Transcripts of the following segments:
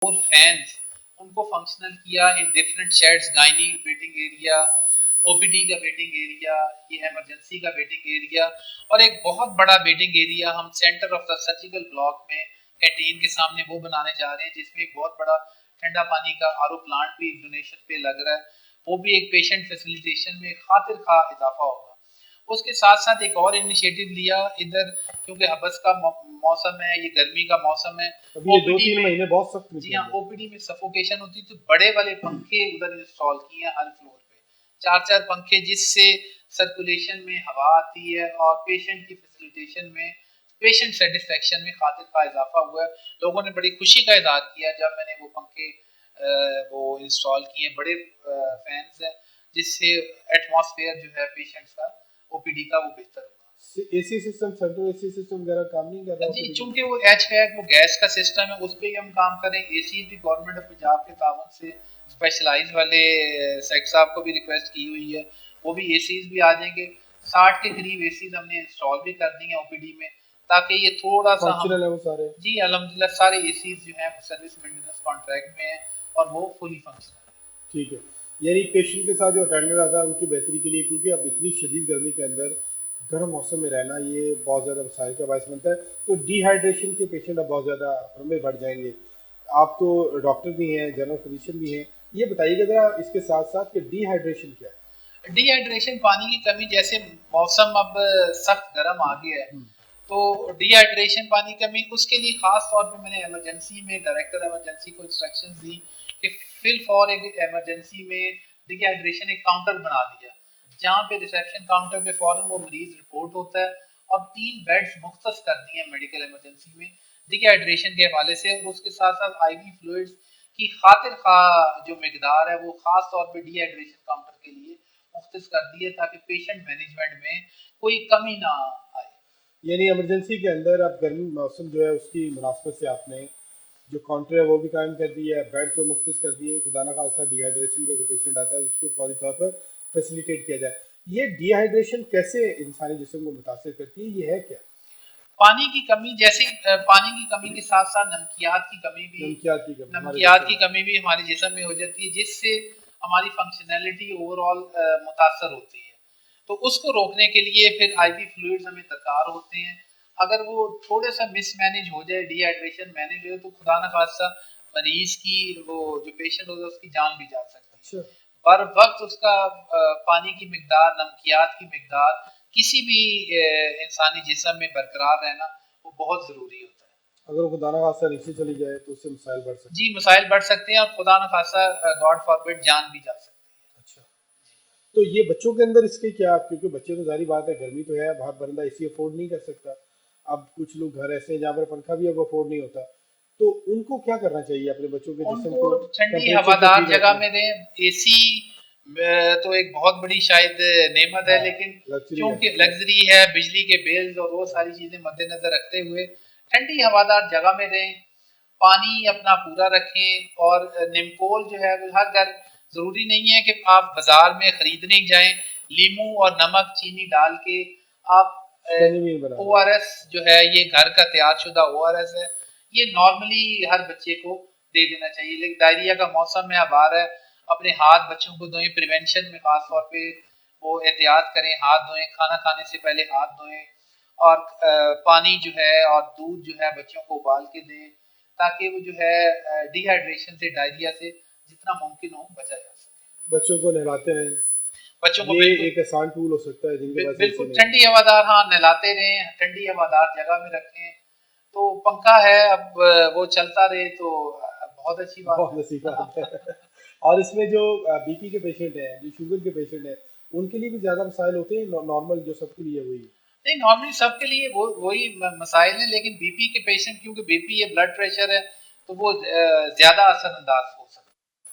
और फैंस उनको फंक्शनल किया in different shades, gynae waiting area, OPD का वेटिंग एरिया, ये इमरजेंसी का वेटिंग एरिया और एक बहुत बड़ा वेटिंग एरिया हम centre of the surgical block में कैंटीन के सामने वो बनाने जा रहे हैं, जिसमें एक बहुत बड़ा ठंडा पानी का आरओ प्लांट भी डोनेशन पे लग रहा है। वो भी एक पेशेंट फैसिलिटेशन में खातिर खा इजाफा होगा। उसके साथ साथ एक और इनिशिएटिव लिया इधर, क्योंकि हबस का मौसम है, ये गर्मी का मौसम है। अभी ये ओपीडी 2-3 में, महीने बहुत सख्त जी हाँ, निकलेंगे। ओपीडी में सफोकेशन होती है, तो बड़े वाले पंखे उधर इंस्टॉल किए हैं हर फ्लोर पे, 4-4 पंखे, जिससे सर्कुलेशन में हवा आती है और पेशेंट की फैसिलिटेशन में, पेशेंट सेटिस्फेक्शन में खातिर का इजाफा हुआ है। लोगों ने बड़ी खुशी का इजहार किया जब मैंने वो पंखे वो इंस्टॉल किए। बड़े फैंस हैं, जिससे एटमॉस्फेयर जो है पेशेंट्स का ओपीडी का वो बेहतर होगा। AC system, central AC system वगैरह काम नहीं कर रहा जी, ओपीडी में? चूंकि वो एचवैक वो गैस का सिस्टम है, उस पे ही हम काम करें। एसी भी गवर्नमेंट ऑफ पंजाब के तावन से स्पेशलाइज वाले सेक्टर साहब को भी रिक्वेस्ट की हुई है, वो भी एसीज भी आ जाएंगे। 60 के करीब एसीज हमने इंस्टॉल भी कर दी हैं ओपीडी में, ताकि ये थोड़ा सा हम, फंक्शनल है वो सारे? जी अल्हम्दुलिल्लाह सारे एसीज जो हैं सर्विस मेंटेनेंस कॉन्ट्रैक्ट में हैं और वो फुली फंक्शनल है। ठीक है। यानी पेशेंट के साथ जो अटेंडर आता है उनकी बेहतरी के लिए, क्योंकि अब इतनी शदीद गर्मी के अंदर गर्म मौसम में रहना ये बहुत ज़्यादा मसाइल का बायस बनता है। तो डिहाइड्रेशन के पेशेंट अब बहुत ज़्यादा हमें बढ़ जाएंगे। आप तो डॉक्टर भी हैं, जनरल फिजिशियन भी हैं, ये बताइएगा ज़रा इसके साथ साथ कि डिहाइड्रेशन क्या है? डिहाइड्रेशन पानी की कमी, जैसे मौसम अब सख्त गर्म आ गया है, हम्म, तो डिहाइड्रेशन पानी की कमी, उसके लिए खास तौर पे मैंने इमरजेंसी में डायरेक्टर इमरजेंसी को इंस्ट्रक्शंस दी कि फिल फॉर एक इमरजेंसी में डिहाइड्रेशन एक काउंटर बना दिया, जहाँ पे रिसेप्शन काउंटर पे फौरन वो मरीज रिपोर्ट होता है, और 3 बेड्स मुख्तस कर दिए हैं मेडिकल इमरजेंसी में डिहाइड्रेशन के हवाले से। और उसके साथ साथ आईवी फ्लूइड्स की खातिर खा जो मकदार है वो खास तौर पे डिहाइड्रेशन काउंटर के लिए मुख्तस कर दिए, ताकि पेशेंट मैनेजमेंट में कोई कमी ना आए। यानी इमरजेंसी के अंदर अब गर्मी मौसम जो है उसकी मुनासबत से आपने जो काउंटर है वो भी कायम कर दिया है, बेड जो मुख्तस कर दिए, खुदा न खास्ता डिहाइड्रेशन का कोई पेशेंट आता है उसको फौरी तौर पर फैसिलिटेट किया जाए। ये डिहाइड्रेशन कैसे इंसानी जिस्म को मुतासर करती है, ये है क्या? पानी की कमी, जैसे पानी की कमी के साथ साथ नमकियात की कमी भी, नमकियात की कमी हमारे नमकियात जिस्म की में? कमी भी हमारे जिस्म में हो जाती है, जिससे हमारी फंक्शनैलिटी ओवरऑल मुतासर होती है। तो उसको रोकने के लिए फिर आईवी फ्लूइड्स हमें दरकार होते हैं। अगर वो थोड़े सा मिसमैनेज हो जाए, डिहाइड्रेशन मैनेज हो, तो खुदा न खास्ता मरीज की वो जो पेशेंट होगा उसकी जान भी जा सकती है। अच्छा। बर वक्त उसका पानी की मिकदार, नमकियात की मिकदार किसी भी इंसानी जिस्म में बरकरार रहना वो बहुत ज़रूरी होता है। अगर वो खुदा न खास्ता नीचे चली जाए तो उससे मसाइल बढ़ सकते जी, मसाइल बढ़ सकते हैं और खुदा न खास्ता गॉड फॉरबिड जान भी जा सकती हैं। अच्छा। तो ये बच्चों के अंदर इसके क्या, क्योंकि बच्चे तो जारी बात है गर्मी तो है, बाहर बंदा एसी अफोर्ड नहीं कर सकता। अब कुछ लोग घर ऐसे हैं जहाँ पर पंखा भी अब अफोर्ड नहीं होता, तो उनको क्या करना चाहिए अपने बच्चों के है। जिस्म उनको को ठंडी टेम्परेचर को हवादार ठीक जगह रखने? में दें। एसी तो एक बहुत बड़ी शायद नेमत है, हाँ, लेकिन लग्जरी है। क्योंकि लग्जरी है, बिजली के बिल्स और वो सारी चीज़ें मद्देनज़र रखते हुए ठंडी हवादार जगह में दें। पानी अपना पूरा रखें, और निमकोल जो है वो हर घर, ज़रूरी नहीं है कि आप बाज़ार में ख़रीदने जाएँ। लीमू और नमक, चीनी डाल के आप शिकंजी भी बना लें। ओआरएस जो है, ये घर का तैयारशुदा ओआरएस है, ये नॉर्मली हर बच्चे को दे देना चाहिए। लेकिन डायरिया का मौसम है, अब आ रहा है, अपने हाथ बच्चों को धोएं, प्रिवेंशन में खास तौर पे वो एहतियात करें, हाथ धोएं, खाना खाने से पहले हाथ धोएं, और पानी जो है और दूध जो है बच्चों को उबाल के दें, ताकि वो जो है डिहाइड्रेशन से, डायरिया से जितना मुमकिन हो बचा जा सके। बच्चों को नहलाते रहें, बच्चों को ये बिल्कुल एक आसान टूल हो सकता है जिनके पास एसी बिल्कुल नहीं है। ठंडी हवादार, हाँ, नहलाते रहें, ठंडी हवादार जगह में रखें। तो पंखा है, अब वो चलता रहे तो बहुत अच्छी बात बहुत नसीब बात है। है। और इसमें जो बीपी के पेशेंट हैं, जो शुगर के पेशेंट हैं, उनके लिए भी ज़्यादा मसाइल होते हैं, नॉर्मल जो सबके लिए वही? नहीं, नॉर्मली सबके लिए वो वही मसाइल हैं, लेकिन बीपी के पेशेंट, क्योंकि बीपी ये ब्लड प्रेशर है, तो वो ज्यादा असरअंदाज हो सकता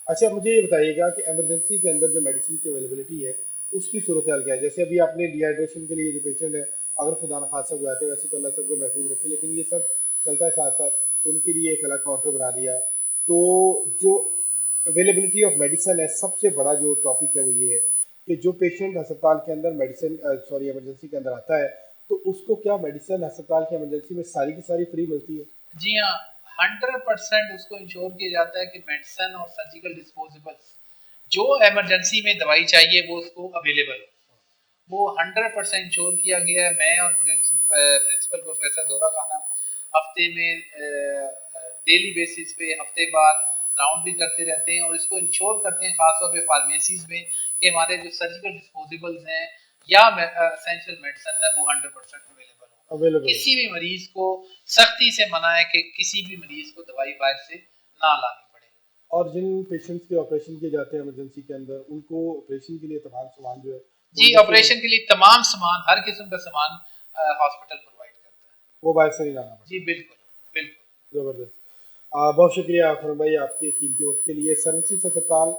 अच्छा, मुझे ये बताइएगा कि इमरजेंसी के अंदर जो मेडिसिन की अवेलेबिलिटी है उसकी सूरत हाल क्या है? जैसे अभी आपने डिहाइड्रेशन के लिए जो पेशेंट है, अगर खुदा न खास्ता हो जाते हैं, वैसे तो अल्लाह सबको महफूज रखे, लेकिन ये सब चलता है साथ साथ, उनके लिए एक अलग काउंटर बना दिया है। तो जो अवेलेबिलिटी ऑफ मेडिसिन है, सबसे बड़ा जो टॉपिक है वो ये है कि जो पेशेंट अस्पताल के अंदर मेडिसिन सॉरी इमरजेंसी के अंदर आता है, तो उसको क्या मेडिसिन अस्पताल की इमरजेंसी में सारी की सारी फ्री मिलती है? है। जी हाँ, 100% उसको इंश्योर किया जाता है कि मेडिसिन और सर्जिकल डिस्पोजेबल्स जो इमरजेंसी में दवाई चाहिए वो उसको अवेलेबल हो। वो 100% इंश्योर किया गया है। मैं और प्रिंसिपल प्रोफेसर जोरा खाना हफ्ते में डेली बेसिस पे हफ्ते बाद राउंड भी करते रहते हैं और इसको इंश्योर करते हैं खासतौर पे फार्मेसीज में कि हमारे जो सर्जिकल डिस्पोजेबल्स हैं या एसेंशियल मेडिसिन है वो 100% अवेलेबल हो। अवेलेबल किसी भी मरीज को सख्ती से मना है कि किसी भी मरीज को दवाई बाहर से ना लानी पड़े। और जिन पेशेंट्स के ऑपरेशन किए जाते हैं इमरजेंसी के अंदर उनको ऑपरेशन के लिए तमाम सामान जो है जी ऑपरेशन के लिए तमाम सामान हर किस्म का सामान हॉस्पिटल प्रोवाइड करता है। वो बाहर से नहीं लाना पड़ता। जी बिल्कुल बिल्कुल। ज़बरदस्त। बहुत शुक्रिया फरम भाई आपके कीमती वक्त के लिए। सर्विसेज अस्पताल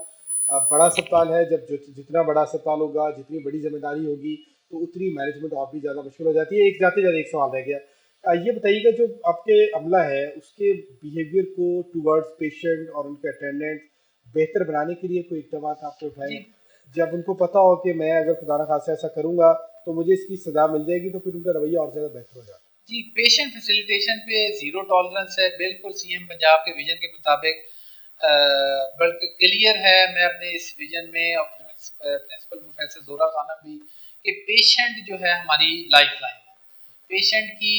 बड़ा अस्पताल है। जब जितना बड़ा अस्पताल होगा जितनी बड़ी जिम्मेदारी होगी तो उतनी मैनेजमेंट और भी ज़्यादा मुश्किल हो जाती है। एक जाते जाते एक सवाल रह गया, ये बताइएगा जो आपके अमला है उसके बिहेवियर को टूवर्ड्स पेशेंट और उनके अटेंडेंट बेहतर बनाने के लिए कोई इक़दाम आपने उठाए? जब उनको पता हो कि मैं अगर खुदा न खास्ता ऐसा करूँगा तो मुझे इसकी सज़ा मिल जाएगी तो फिर उनका रवैया और ज़्यादा बेहतर हो जाता है। जी पेशेंट फैसिलिटेशन पे जीरो टॉलरेंस है, बिल्कुल सीएम पंजाब के विजन के मुताबिक बल्कि क्लियर है। मैं अपने इस विजन में और प्रिंसिपल प्रोफेसर जोरा खाना भी कि पेशेंट जो है हमारी लाइफ लाइन है। पेशेंट की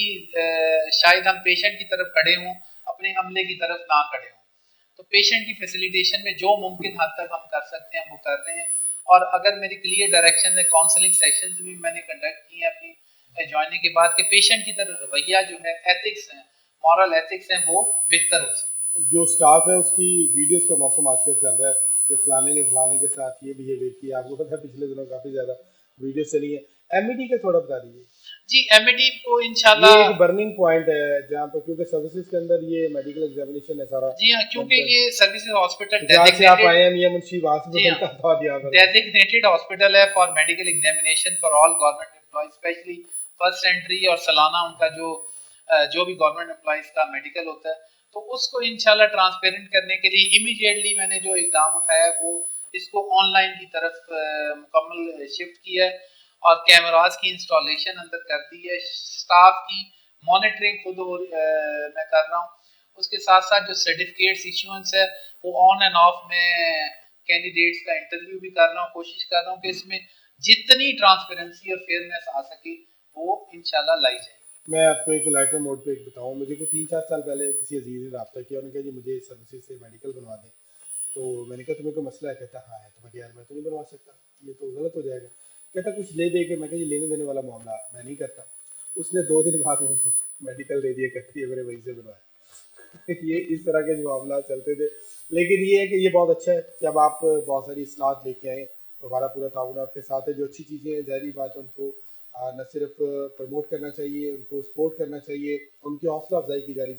शायद हम पेशेंट की तरफ खड़े हों अपने अमले की तरफ ना खड़े हों, तो पेशेंट की फैसिलिटेशन में जो मुमकिन हद तक हम कर सकते हैं हम वो कर रहे हैं। और अगर मेरी क्लियर डायरेक्शन है, काउंसलिंग सेशंस भी मैंने कंडक्ट किए हैं अपनी ज्वाइनिंग के बाद कि पेशेंट की तरफ रवैया जो है एथिक्स है, मॉरल एथिक्स हैं वो बेहतर हो सके। जो स्टाफ है उसकी वीडियोस का मौसम आजकल चल रहा है कि फलाने ने फलाने के साथ ये बिहेवियर किया। आपको पता है पिछले दिनों काफ़ी ज़्यादा वीडियो चली है। एमईडी का थोड़ा बता दीजिए। जी एमईडी को ये इंशाल्लाह एक बर्निंग पॉइंट है जहाँ पर क्योंकि सर्विसेज के अंदर ये मेडिकल एग्जामिनेशन है सारा। जी हाँ, क्योंकि ये सर्विसेज हॉस्पिटल जहाँ से आप आए हैं मियां मुंशी वहाँ से बदलता था यहाँ पर डेजिग्नेटेड हॉस्पिटल है for medical examination for all government employ, specially first entry और सालाना उनका जो भी गवर्नमेंट एम्प्लॉयज का मेडिकल होता है तो उसको इंशाल्लाह ट्रांसपेरेंट करने के लिए इमीडिएटली मैंने जो इकदाम उठाया है वो इसको ऑनलाइन की तरफ मुकम्मल शिफ्ट किया है और कैमरास की इंस्टॉलेशन अंदर कर दी है। स्टाफ की मॉनिटरिंग खुद मैं कर रहा हूँ। उसके साथ साथ जो सर्टिफिकेट्स इशूएंस है वो ऑन एंड ऑफ में कैंडिडेट्स का इंटरव्यू भी कर रहा हूँ। कोशिश कर रहा हूँ कि इसमें जितनी ट्रांसपेरेंसी और फेयरनेस आ सके वो इंशाल्लाह लाई जाए। मैं आपको एक लाइटर मोड पे एक बताऊँ, मुझे को 3-4 साल पहले किसी अजीज ने रब्ता किया। उन्होंने कहा जी मुझे सर्विसेज से मेडिकल बनवा दें। तो मैंने कहा तुम्हें कोई मसला है? कहता हाँ है। तो मैं यार मैं तो नहीं बनवा सकता, ये तो गलत हो जाएगा। कहता कुछ ले दे के। मैं कहा ये लेने देने वाला मामला मैं नहीं करता। उसने 2 दिन बाद मुझे मेडिकल दे दिया, कहती है मैंने वहीं से बनवाया। ये इस तरह के जो मामला चलते थे। लेकिन ये है कि ये बहुत अच्छा है कि अब आप बहुत सारी इस्लाहत लेके आए तो हमारा पूरा ताउन आपके साथ है। जो अच्छी चीज़ें हैं ज़ाहिर बात है उनको न सिर्फ प्रमोट करना चाहिए, उनको सपोर्ट करना चाहिए, उनकी हौसला अफजाई की जानी चाहिए।